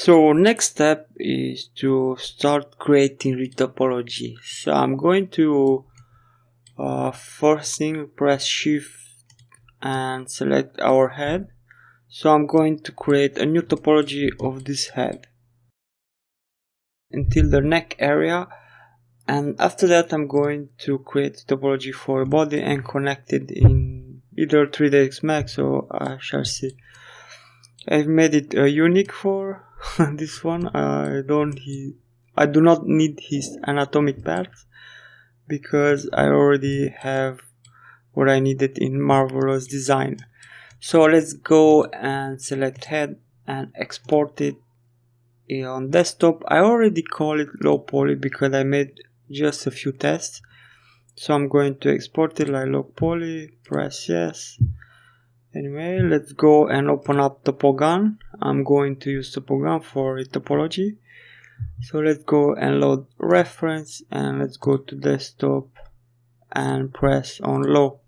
So next step is to start creating retopology. So I'm going to first thing press shift and select our head. So I'm going to create a new topology of this head until the neck area, and after that I'm going to create a topology for a body and connect it in either 3ds Max or I shall see. I've made it unique for this one. I do not need his anatomic parts because I already have what I needed in Marvelous Design. So let's go and select head and export it on desktop. I already call it low poly because I made just a few tests. So I'm going to export it like low poly, press yes. Anyway, let's go and open up TopoGun. I'm going to use TopoGun for Retopology. So let's go and load reference and let's go to desktop and press on low.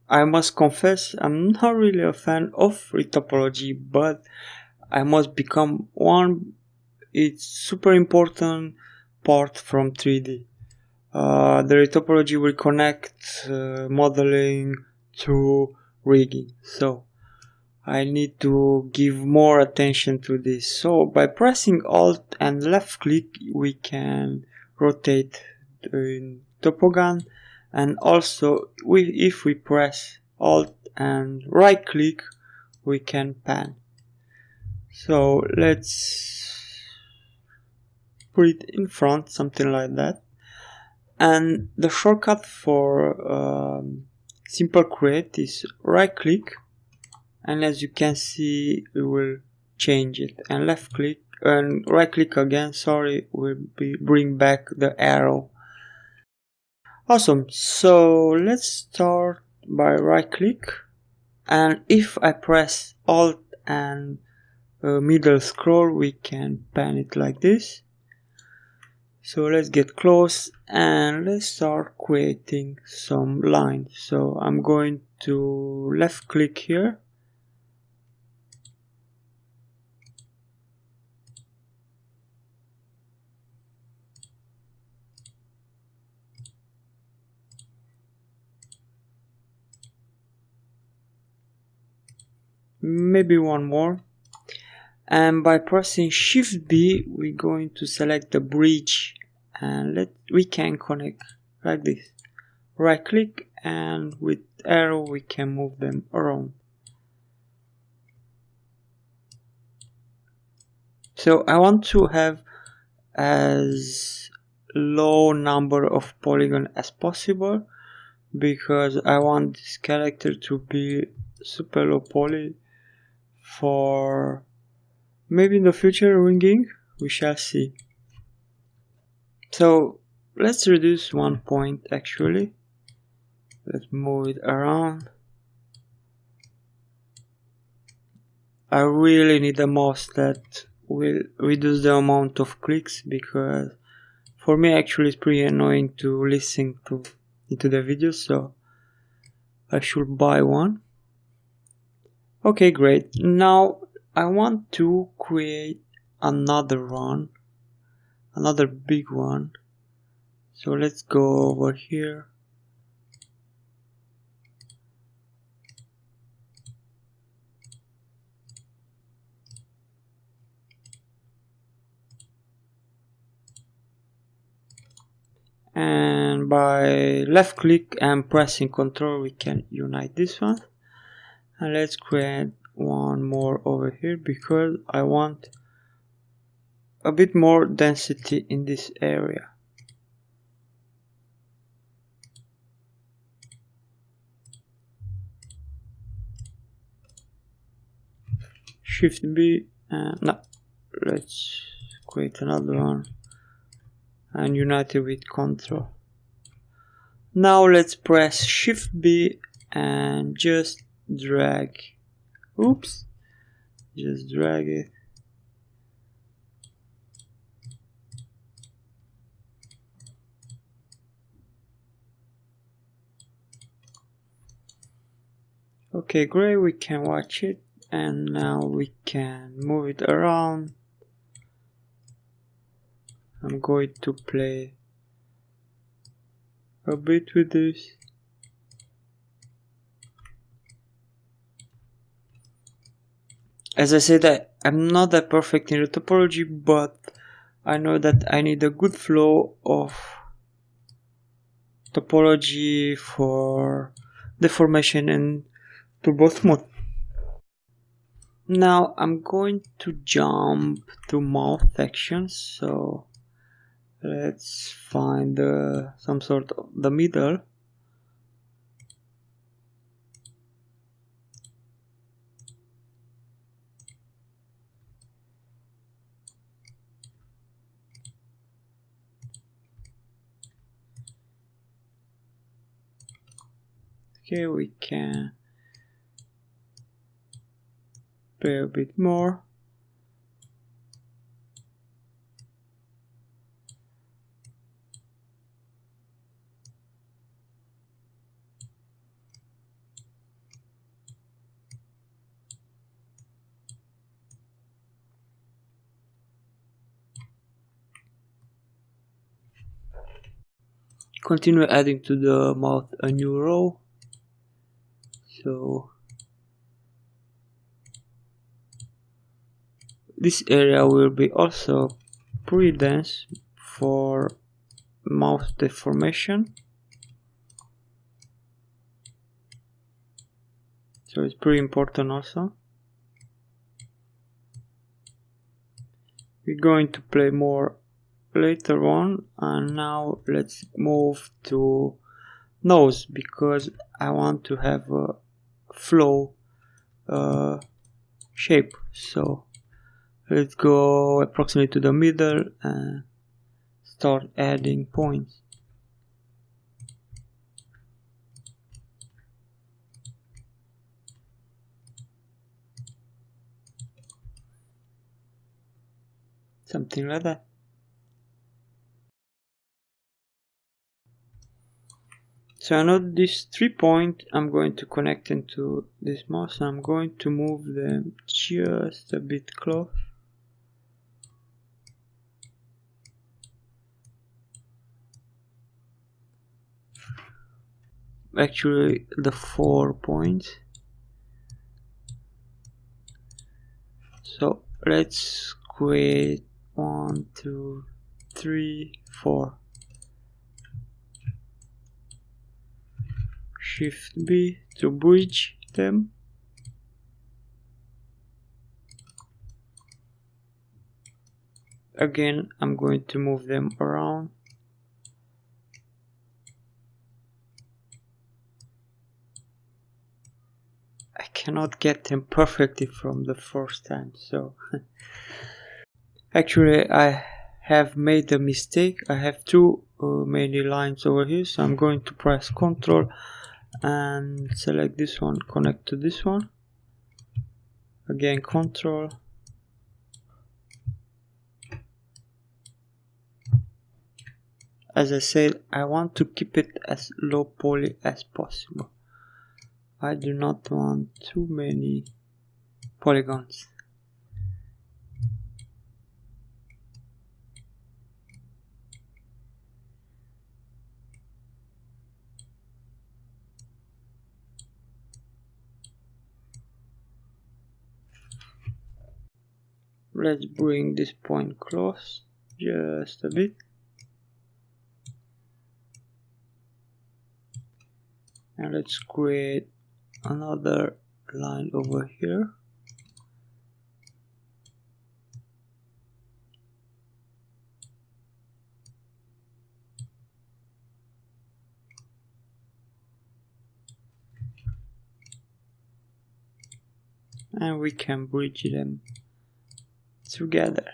I must confess, I'm not really a fan of Retopology, but I must become one. It's super important part from 3D. The Retopology will connect modeling to rigging, so I need to give more attention to this. So by pressing Alt and left click we can rotate in TopoGun, and also if we press Alt and right click we can pan. So let's put it in front, something like that. And the shortcut for simple create is right click, and as you can see we will change it, and left click and right click again, sorry, will bring back the arrow. Awesome. So let's start by right click, and if I press Alt and middle scroll we can pan it like this. So let's get close and let's start creating some lines. So I'm going to left click here. Maybe one more. And by pressing Shift B we're going to select the bridge, and we can connect like this. Right click and with arrow we can move them around. So I want to have as low number of polygon as possible because I want this character to be super low poly for maybe in the future ringing, we shall see. So let's reduce 1 point actually. Let's move it around. I really need a mouse that will reduce the amount of clicks because for me actually it's pretty annoying to listen into the video, so I should buy one. Okay, great. Now I want to create another one, another big one. So let's go over here. And by left click and pressing Ctrl we can unite this one. And let's create one more over here because I want a bit more density in this area. Shift B and no, let's create another one and unite it with Ctrl. Now let's press Shift B and just drag. Oops, just drag it. Okay, great, we can watch it, and now we can move it around. I'm going to play a bit with this. As I said, I'm not that perfect in topology, but I know that I need a good flow of topology for deformation and both mode. Now I'm going to jump to mouth actions, so let's find some sort of the middle. Okay, we can play a bit more. Continue adding to the mouth a new row. So this area will be also pretty dense for mouth deformation. So it's pretty important also. We're going to play more later on, and now let's move to nose because I want to have a flow shape. So let's go approximately to the middle and start adding points. Something like that. So I know this 3 point I'm going to connect into this mouse. I'm going to move them just a bit close. Actually the 4 points. So let's create 1, 2, 3, 4. Shift B to bridge them. Again, I'm going to move them around. I cannot get them perfectly from the first time, so actually I have made a mistake. I have two many lines over here, so I'm going to press Ctrl and select this one, connect to this one. Again Ctrl. As I said, I want to keep it as low poly as possible. I do not want too many polygons. Let's bring this point close just a bit. And let's create another line over here. And we can bridge them together.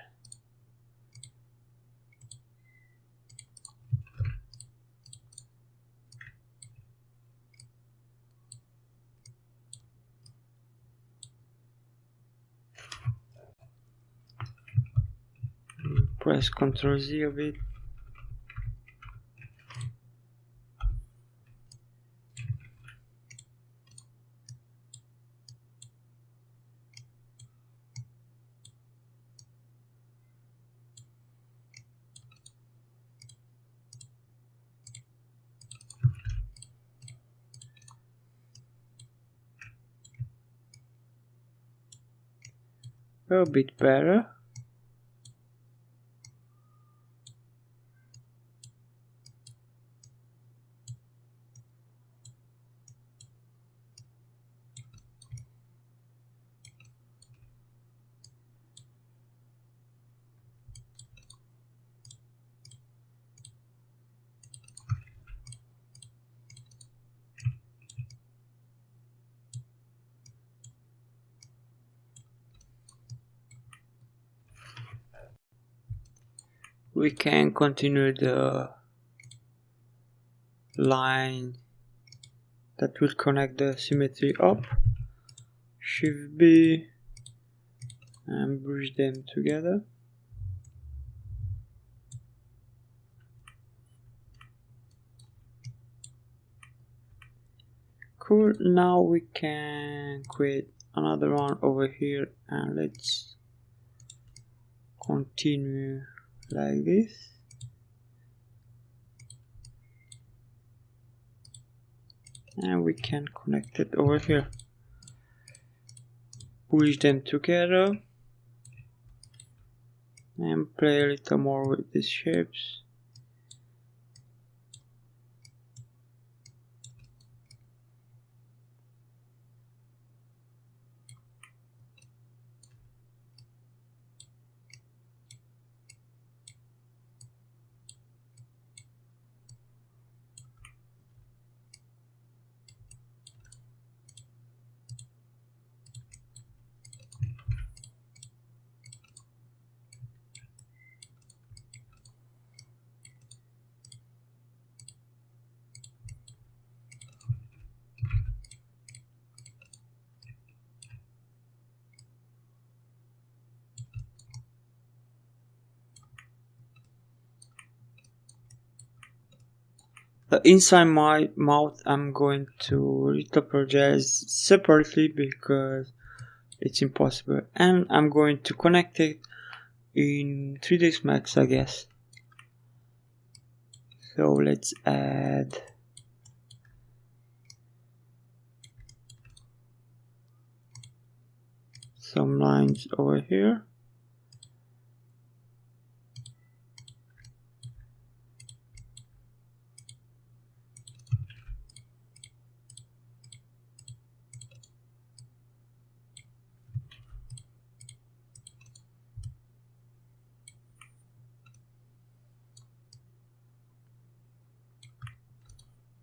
Press Ctrl Z a bit. A bit better. We can continue the line that will connect the symmetry up. Shift B and bridge them together. Cool, now we can create another one over here and let's continue like this. And we can connect it over here. Push them together and play a little more with these shapes. The inside my mouth I'm going to retopologize separately because it's impossible, and I'm going to connect it in 3ds Max, I guess. So let's add some lines over here.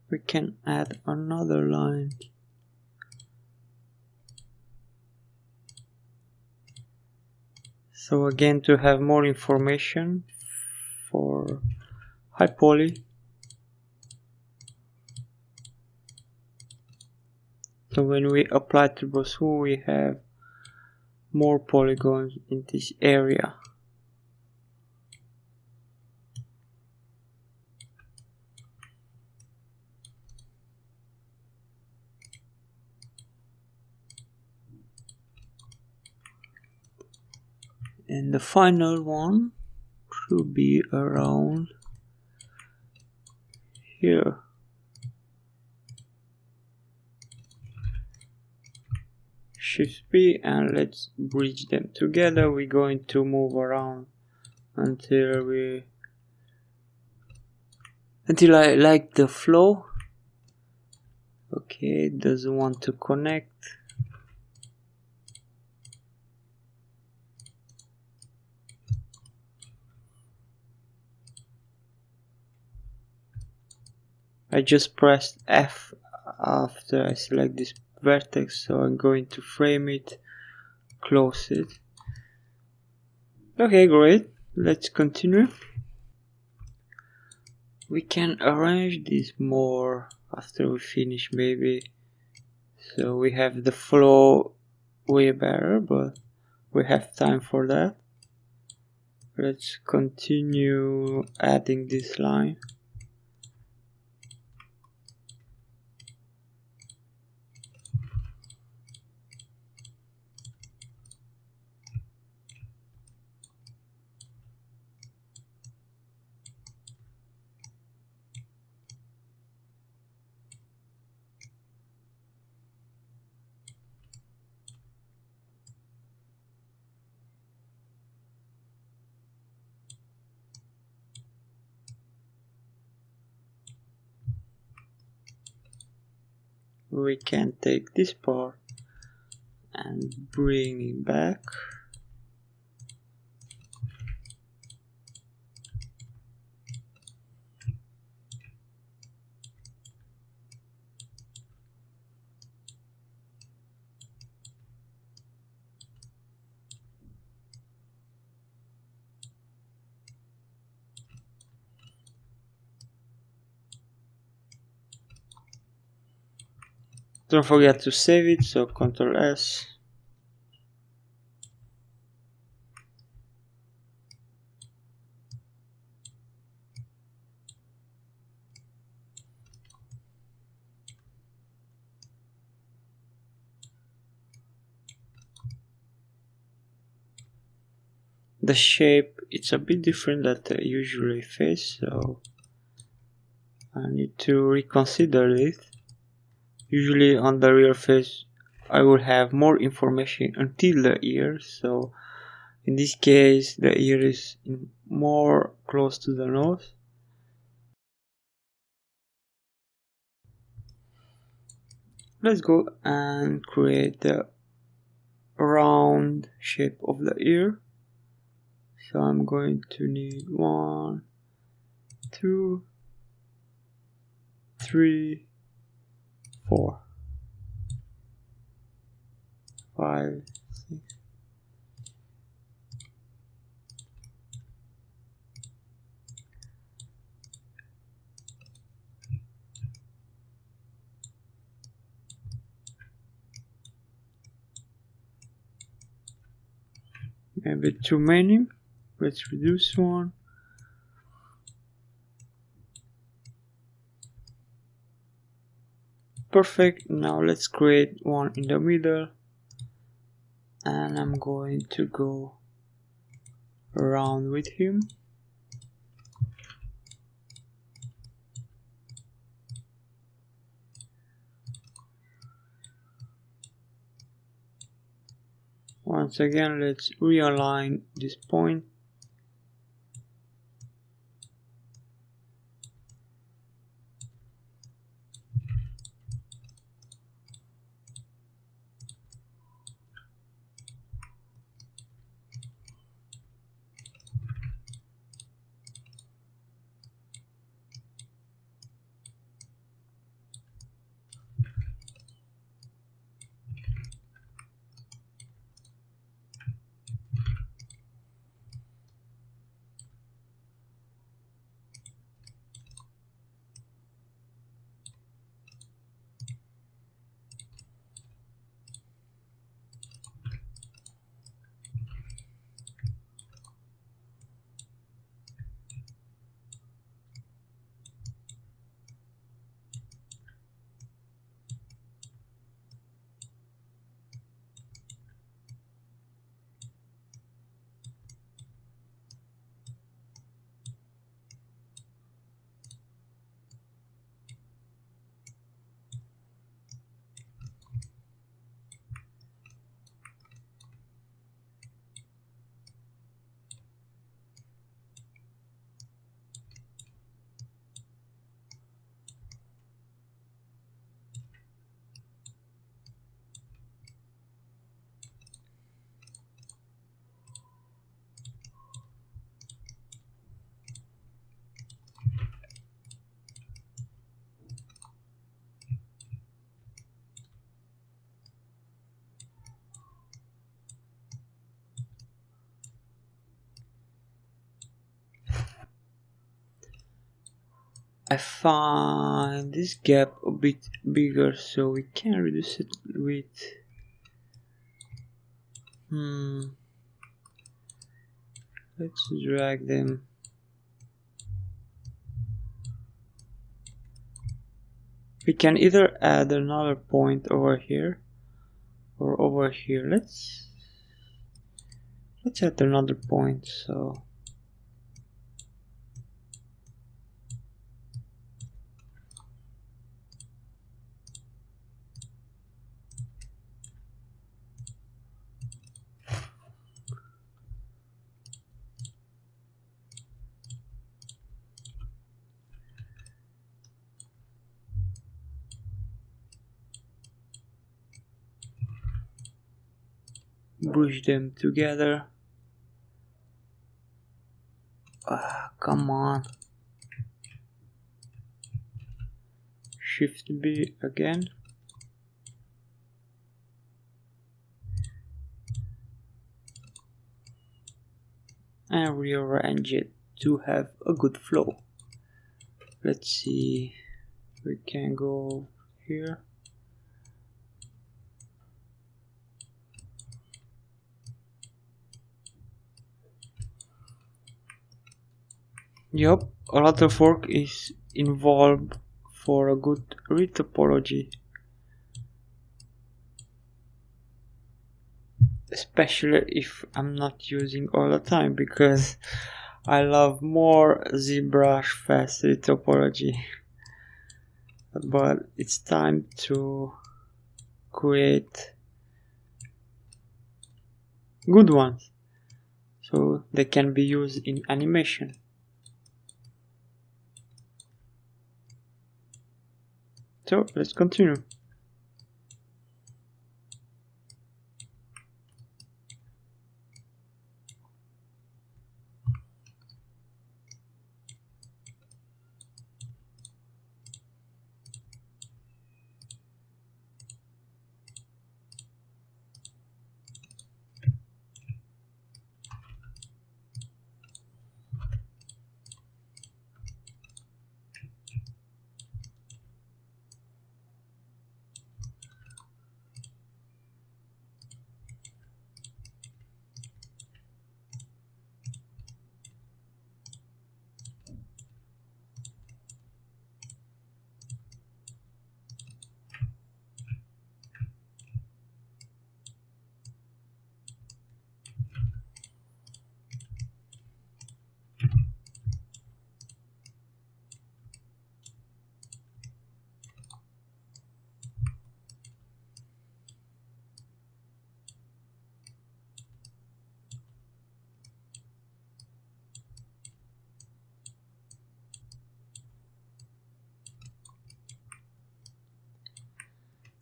We can add another line. So again, to have more information for high poly, so when we apply TurboSmooth, we have more polygons in this area. And the final one should be around here. Shift B and let's bridge them together. We're going to move around until I like the flow. Okay, it doesn't want to connect. I just pressed F after I select this vertex, so I'm going to frame it, close it. Okay, great. Let's continue. We can arrange this more after we finish, maybe. So we have the flow way better, but we have time for that. Let's continue adding this line. we can take this part and bring it back. Don't forget to save it, so Ctrl S. The shape, it's a bit different than the usual face, so I need to reconsider it. Usually on the real face I will have more information until the ear, so in this case the ear is more close to the nose. Let's go and create the round shape of the ear. So I'm going to need 1, 2, 3, 4, 5, 6. Maybe too many. Let's reduce one. Perfect. Now let's create one in the middle, and I'm going to go around with him. Once again, let's realign this point. I find this gap a bit bigger, so we can reduce it with let's drag them. We can either add another point over here or over here. Let's add another point. So Bridge them together. Come on. Shift B again. And rearrange it to have a good flow. Let's see, we can go here. Yup, a lot of work is involved for a good retopology. Especially if I'm not using all the time, because I love more ZBrush fast retopology. But it's time to create good ones so they can be used in animation. So let's continue.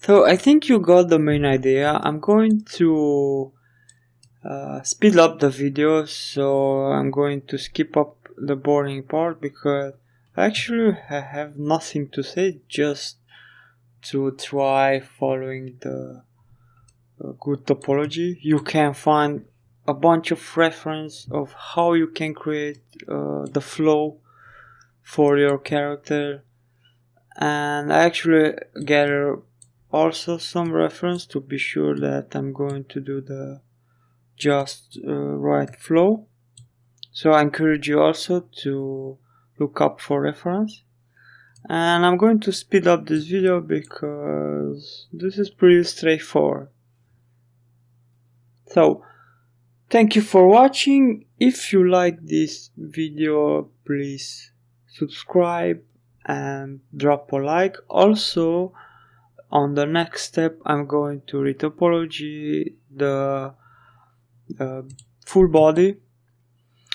So I think you got the main idea. I'm going to speed up the video, so I'm going to skip up the boring part, because actually I have nothing to say, just to try following the good topology. You can find a bunch of reference of how you can create the flow for your character, and I actually gather also some reference to be sure that I'm going to do the just right flow. So I encourage you also to look up for reference. And I'm going to speed up this video because this is pretty straightforward. So thank you for watching. If you like this video, please subscribe and drop a like. Also, on the next step, I'm going to retopology the full body.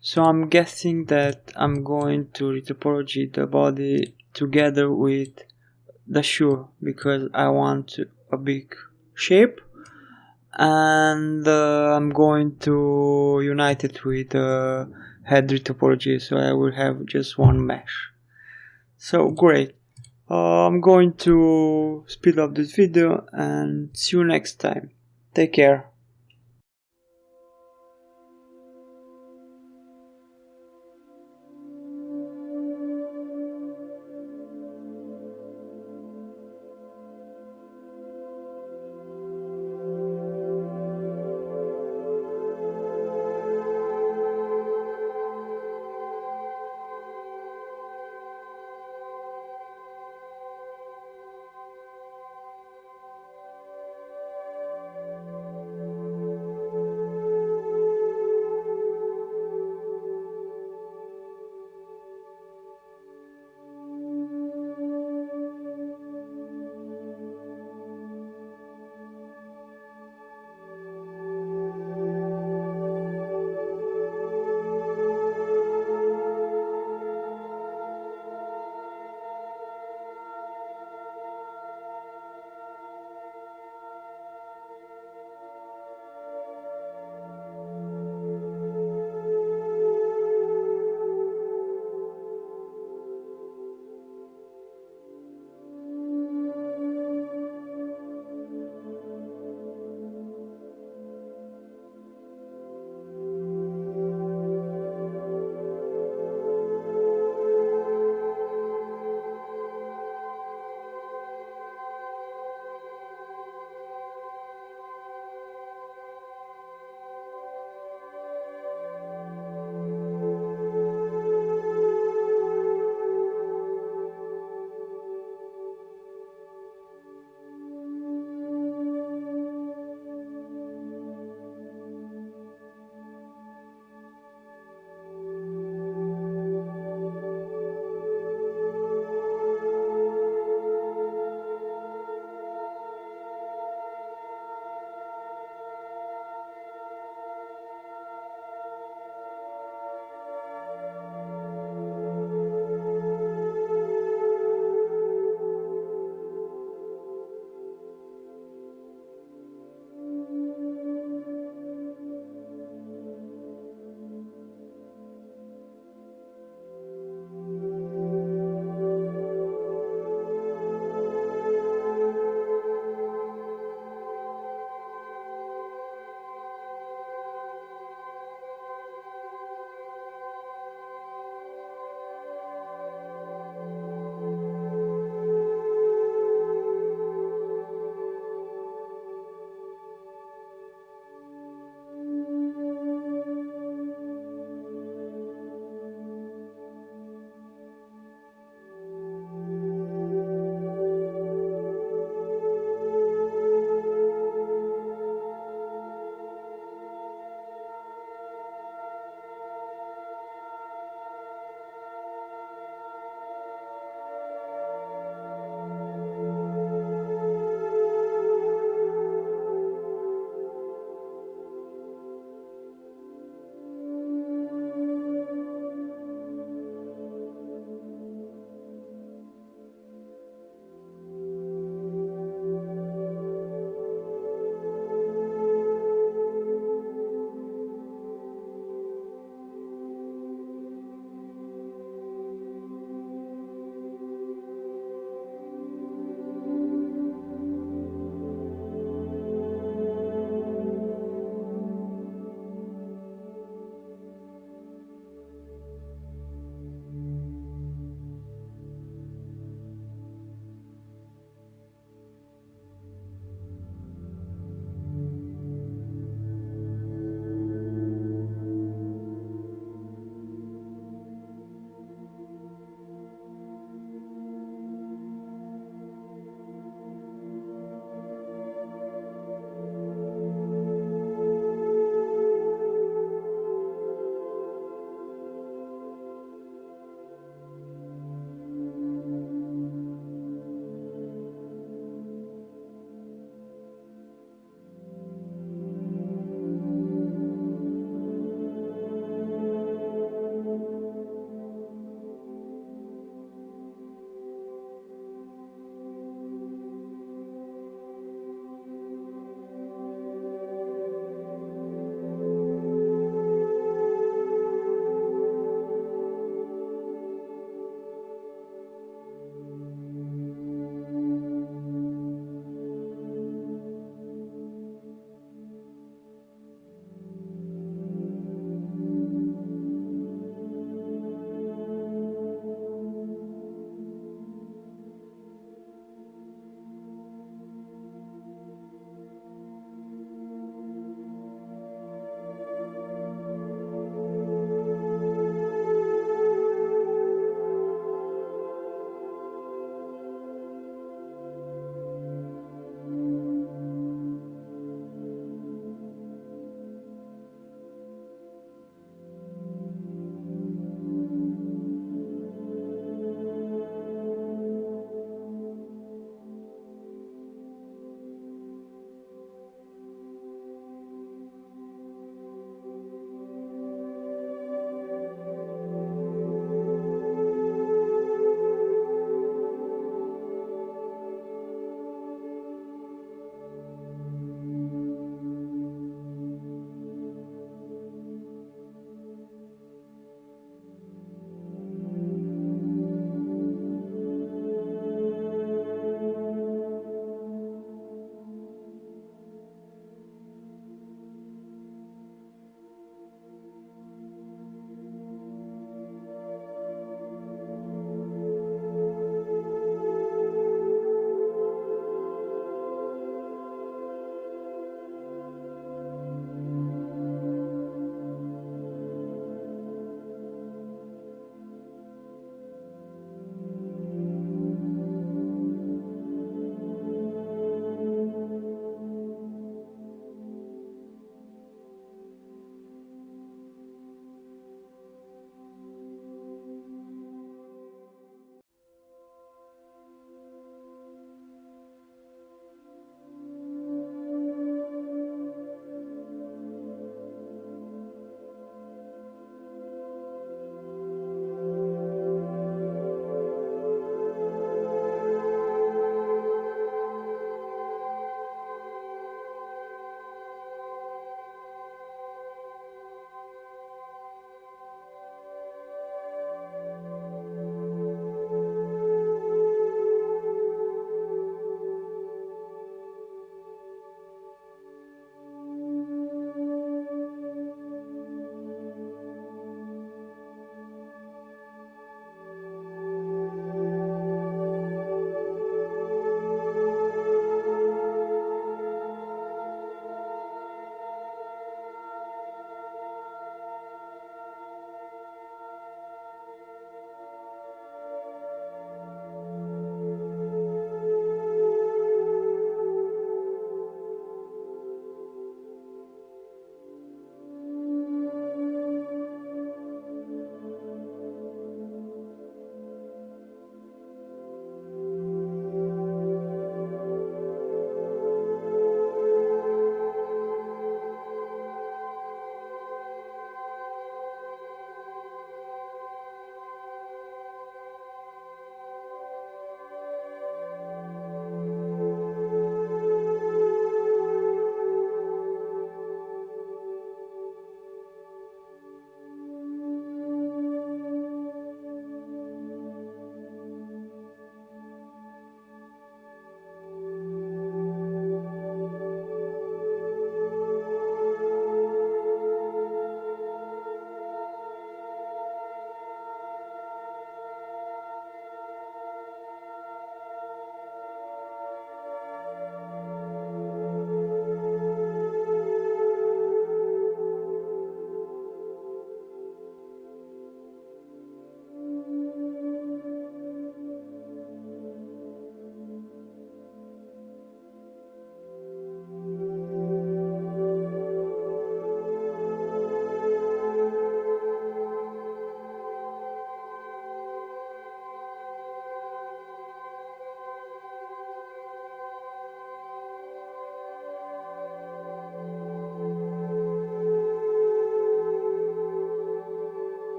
So I'm guessing that I'm going to retopology the body together with the shoe, because I want a big shape, and I'm going to unite it with head retopology, so I will have just one mesh. So great. I'm going to speed up this video and see you next time. Take care.